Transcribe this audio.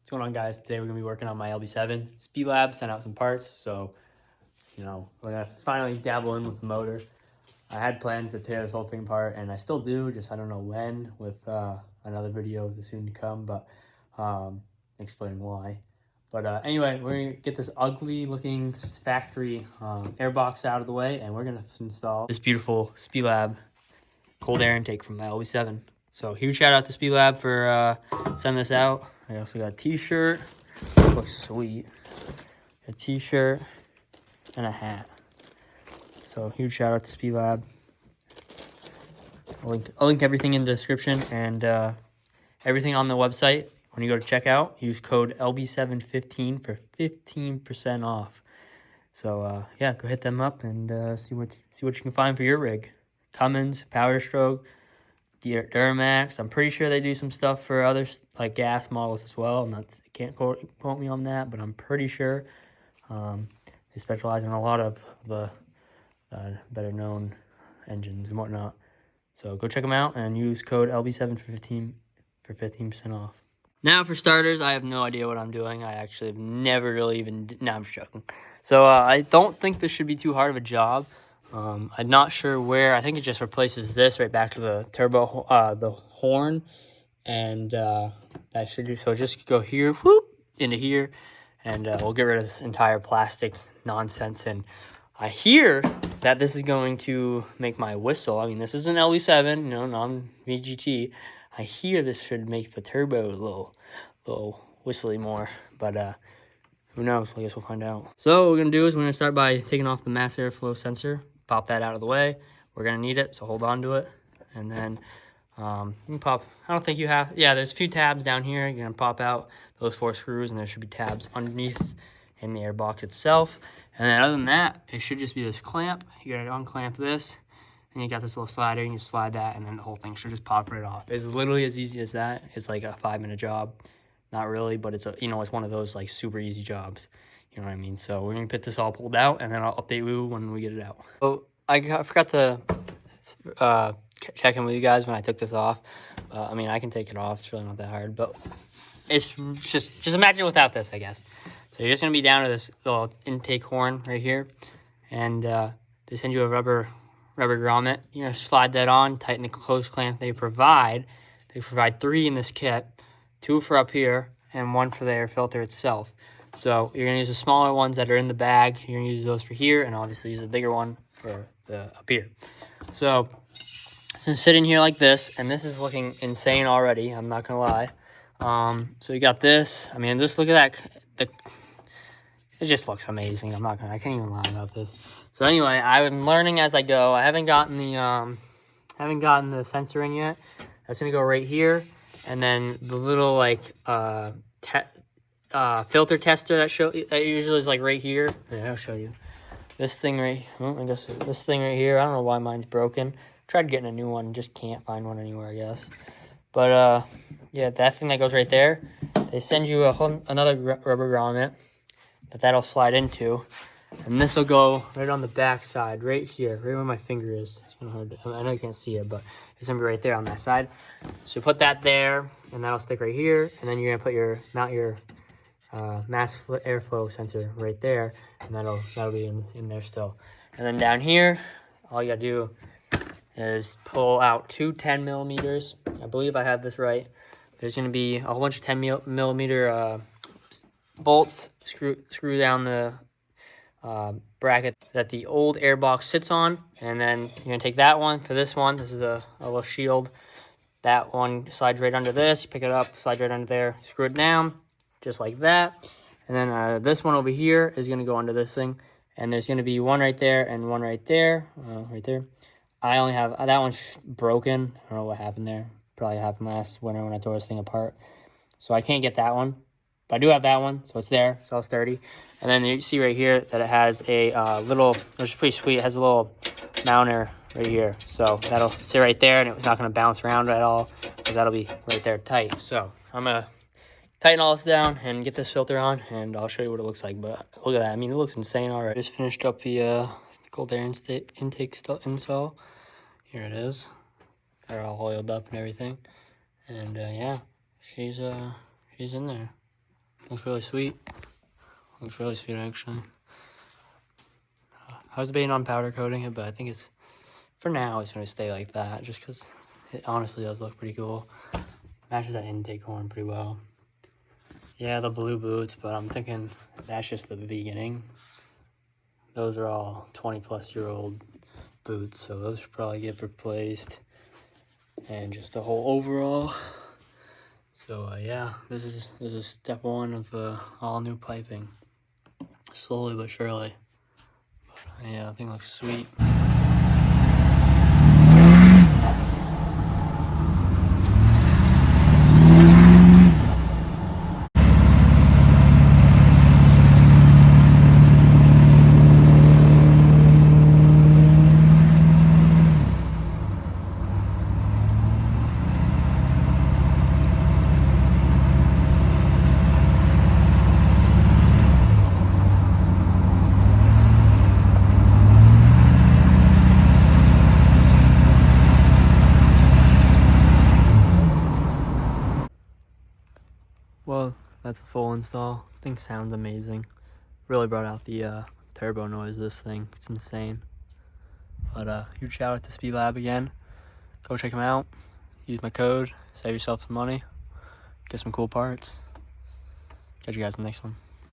What's going on, guys? Today we're going to be working on my Lb7. Spelab sent out some parts, so, we're going to finally dabble in with the motor. I had plans to tear this whole thing apart, and I still do, just I don't know when, with another video soon to come, but explaining why. But anyway, we're going to get this ugly-looking factory airbox out of the way, and we're going to install this beautiful Spelab cold air intake from my Lb7. So huge shout out to Spelab for sending this out. I also got a t-shirt. Looks sweet. A t-shirt and a hat. So huge shout out to Spelab. I'll link everything in the description and everything on the website. When you go to checkout, use code Lb715 for 15% off. So yeah, go hit them up and see what you can find for your rig. Cummins, Power Stroke, Duramax. I'm pretty sure they do some stuff for other like gas models as well. Can't quote me on that, but I'm pretty sure they specialize in a lot of the better known engines and whatnot. So go check them out and use code Lb7 for 15% off. Now for starters, I have no idea what I'm doing. I actually have never really even. No, I'm joking. So I don't think this should be too hard of a job. I'm not sure where. I think it just replaces this right back to the turbo, the horn, and that should do. So just go here, whoop, into here, and we'll get rid of this entire plastic nonsense. And I hear that this is going to make my whistle. I mean, this is an Lb7, non-VGT. I hear this should make the turbo a little whistly more, but who knows? I guess we'll find out. So what we're gonna do is we're gonna start by taking off the mass airflow sensor. Pop that out of the way. We're gonna need it, so hold on to it. And then you can pop, I don't think you have, yeah, there's a few tabs down here. You're gonna pop out those 4 screws, and there should be tabs underneath in the airbox itself. And then other than that, it should just be this clamp. You gotta unclamp this, and you got this little slider, and you slide that, and then the whole thing should just pop right off. It's literally as easy as that. It's like a 5-minute job. Not really, but it's it's one of those like super easy jobs. You know what I mean? So we're gonna get this all pulled out, and then I'll update you when we get it out. So I forgot to check in with you guys when I took this off. I mean, I can take it off. It's really not that hard, but it's just imagine without this, I guess. So you're just gonna be down to this little intake horn right here, and they send you a rubber grommet. Slide that on, tighten the close clamp they provide. They provide 3 in this kit. 2 for up here, and 1 for the air filter itself. So you're going to use the smaller ones that are in the bag. You're going to use those for here, and obviously use the bigger one for the up here. So it's going to sit in here like this, and this is looking insane already. I'm not going to lie. So you got this. I mean, just look at that. It just looks amazing. I can't even lie about this. So anyway, I'm learning as I go. I haven't gotten the sensor in yet. That's going to go right here. And then the little filter tester that usually is like right here. Yeah, I'll show you. This thing right. I guess this thing right here. I don't know why mine's broken. Tried getting a new one, just can't find one anywhere, I guess. But yeah, that thing that goes right there. They send you another rubber grommet that'll slide into, and this will go right on the back side, right here, right where my finger is. It's kind of hard I know you can't see it, but it's gonna be right there on that side. So put that there, and that'll stick right here, and then you're gonna mount your mass airflow sensor right there, and that'll be in there still. And then down here, all you gotta do is pull out 2 10 millimeters. I believe I have this right. There's gonna be a whole bunch of 10 millimeter bolts. Screw down the bracket that the old airbox sits on, and then you're gonna take that one for this one. This is a little shield. That one slides right under this. You pick it up, slides right under there, screw it down, just like that. And then this one over here is gonna go under this thing, and there's gonna be one right there and one right there, right there. I only have that one's broken. I don't know what happened there. Probably happened last winter when I tore this thing apart. So I can't get that one. But I do have that one, so it's there, it's all sturdy. And then you see right here that it has a little, which is pretty sweet, it has a little mounter right here. So that'll sit right there, and it's not gonna bounce around at all, because that'll be right there tight. So I'm gonna tighten all this down and get this filter on, and I'll show you what it looks like. But look at that, I mean, it looks insane already. Just finished up the cold air intake install. Here it is. They're all oiled up and everything. And yeah, she's in there. Looks really sweet. Looks really sweet, actually. I was debating on powder coating it, but I think it's, for now, it's going to stay like that, just because it honestly does look pretty cool. Matches that intake horn pretty well. Yeah, the blue boots, but I'm thinking that's just the beginning. Those are all 20-plus-year-old boots, so those should probably get replaced. And just the whole overall. So yeah, this is step one of all new piping. Slowly but surely. But, yeah, I think it looks sweet. Well, that's a full install. I think sounds amazing. Really brought out the turbo noise of this thing. It's insane. But huge shout out to Spelab again. Go check them out. Use my code. Save yourself some money. Get some cool parts. Catch you guys in the next one.